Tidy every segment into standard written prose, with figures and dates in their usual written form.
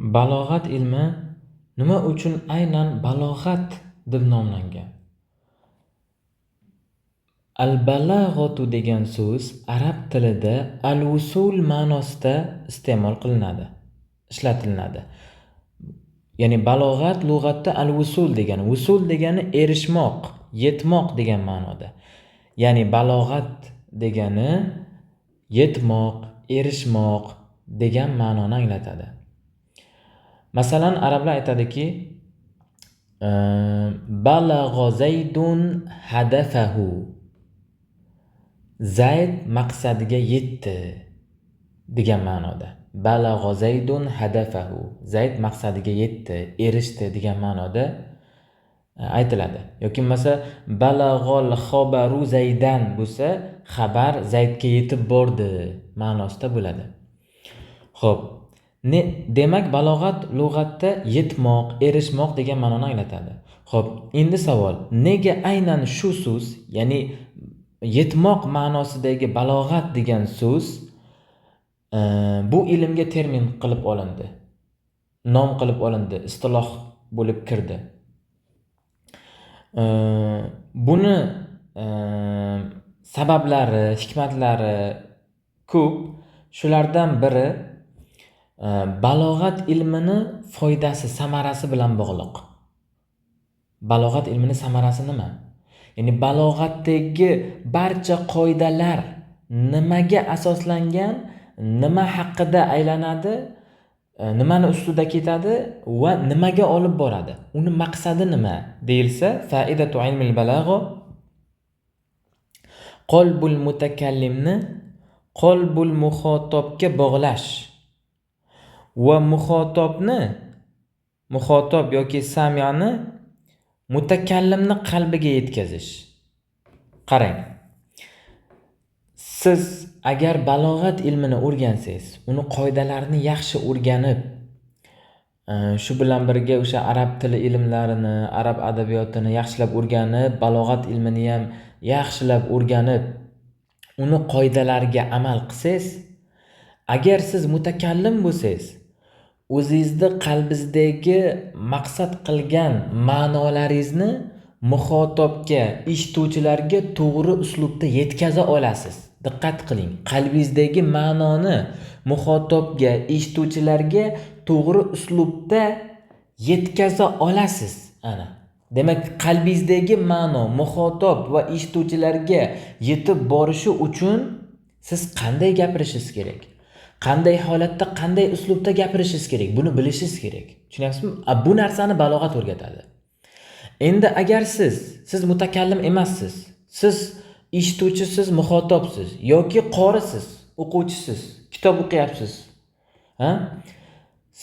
Balog'at ilmi nima uchun aynan balog'at deb nomlangan? Al-balag'atu degan so'z arab tilida al-usul ma'nosida iste'mol qilinadi, ishlatiladi. Ya'ni balog'at lug'atda al-usul degani, usul degani erishmoq, yetmoq degan ma'noda. Ya'ni balog'at degani yetmoq, erishmoq degan ma'noni anglatadi. Masalan, arablar aytadiki, balag'a Zaydun hadafahu. Zayd maqsadiga yetdi degan ma'noda. Balag'a Zaydun hadafahu. Zayd maqsadiga yetdi, erishdi degan ma'noda aytiladi. Yoki masalan, balag'al xobaru Zaydan bo'lsa, xabar Zaydga yetib bordi ma'nosida bo'ladi. Xo'p, demak balog'at lug'atda yetmoq, erishmoq degan ma'noni anglatadi. Xo'p, endi savol, nega aynan shu so'z, ya'ni yetmoq ma'nosidagi balog'at degan so'z bu ilmga termin qilib olindi, nom qilib olindi, istiloh bo'lib kirdi? Buni sabablari, hikmatlari ko'p. Shulardan biri balog'at ilmini foydasi, samarasi bilan bog'liq. Balog'at ilmini samarasi nima? Ya'ni balog'atdagi barcha qoidalar nimaga asoslangan, nima haqida aylanadi, nimani ustida ketadi va nimaga olib boradi? Uni maqsadi nima deyilsa, faidatu ilmil balagha qalbul mutakallimni qalbul muxotobga bog'lash va muxotob yoki samiyani mutakallimni qalbiga yetkazish. Qarang, siz agar balog'at ilmini o'rgansangiz, uni qoidalarini yaxshi o'rganib, shu bilan birga o'sha arab tili ilmlarini, arab adabiyotini yaxshilab o'rganib, balog'at ilmini ham yaxshilab o'rganib, uni qoidalariga amal qilsangiz, agar siz mutakallim bo'lsangiz, o'zingizni qalbingizdagi maqsad qilgan ma'nolaringizni muxotobga, eshituvchilarga to'g'ri uslubda yetkaza olasiz. Diqqat qiling, qalbingizdagi ma'noni muxotobga, eshituvchilarga to'g'ri uslubda yetkaza olasiz. Ana. Demak, qalbingizdagi ma'no muxotob va eshituvchilarga yetib borishi uchun siz qanday gapirishingiz kerak? Qanday holatda, qanday uslubda gapirishingiz kerak? Buni bilishingiz kerak. Tushunyapsizmi? Bu narsani balog'at o'rgatadi. Endi agar siz mutakallim emassiz, siz eshituvchisiz, muxotobsiz yoki qorisiz, o'quvchisiz, kitob o'qiyapsiz.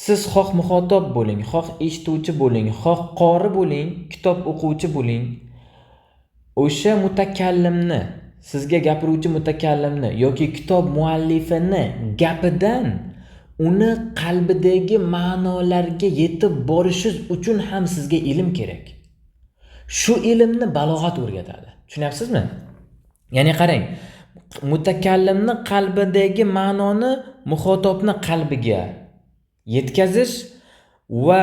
Siz xoh muxotob bo'ling, xoh eshituvchi bo'ling, xoh qori bo'ling, kitob o'quvchi bo'ling. O'sha mutakallimni, sizga gapiruvchi mutakallimni yoki kitob muallifini gapidan uni qalbidagi ma'nolarga yetib borishingiz uchun ham sizga ilm kerak. Shu ilmni balog'at o'rgatadi. Tushunyapsizmi? Ya'ni qarang, mutakallimni qalbidagi ma'noni muxotobni qalbiga yetkazish va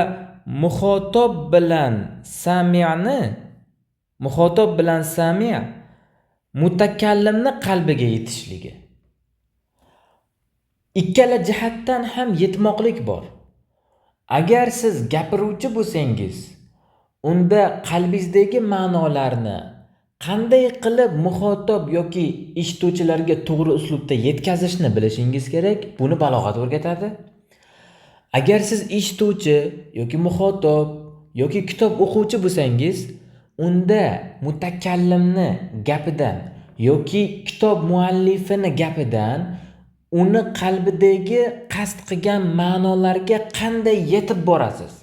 muxotob bilan sami' mutakallimni qalbiga yetishligi. Ikkala jihatdan ham yetmoqlik bor. Agar siz gapiruvchi bo'lsangiz, unda qalbingizdagi ma'nolarni qanday qilib muxotob yoki eshituvchilarga to'g'ri uslubda yetkazishni bilishingiz kerak. Buni balog'at o'rgatadi. Agar siz eshituvchi yoki muxotob yoki kitob o'quvchi bo'lsangiz, unda mutakallimni gapidan yoki kitob muallifini gapidan uni qalbidagi qasd qilgan ma'nolarga qanday yetib borasiz?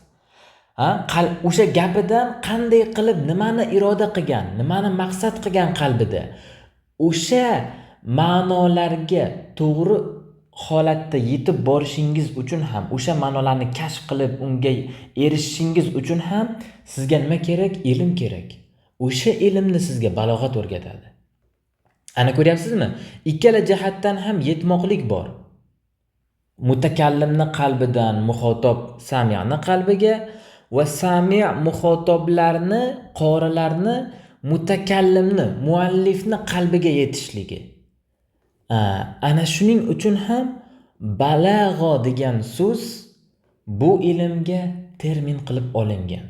O'sha gapidan qanday qilib nimani iroda qilgan, nimani maqsad qilgan qalbida, o'sha ma'nolarga to'g'ri holatda yetib borishingiz uchun ham, o'sha ma'nolarni kashf qilib unga erishishingiz uchun ham sizga nima kerak? Ilm kerak. O'sha ilmni sizga balog'at o'rgatadi. Ana ko'ryapsizmi? Ikkala jihatdan ham yetmoqlik bor. mutakallimni qalbidan muxotob sami'ni qalbiga va sami' muxotoblarni, qorilarni mutakallimni, muallifni qalbiga yetishligi. Ana shuning uchun ham balag'o degan so'z bu ilmga termin qilib olingan.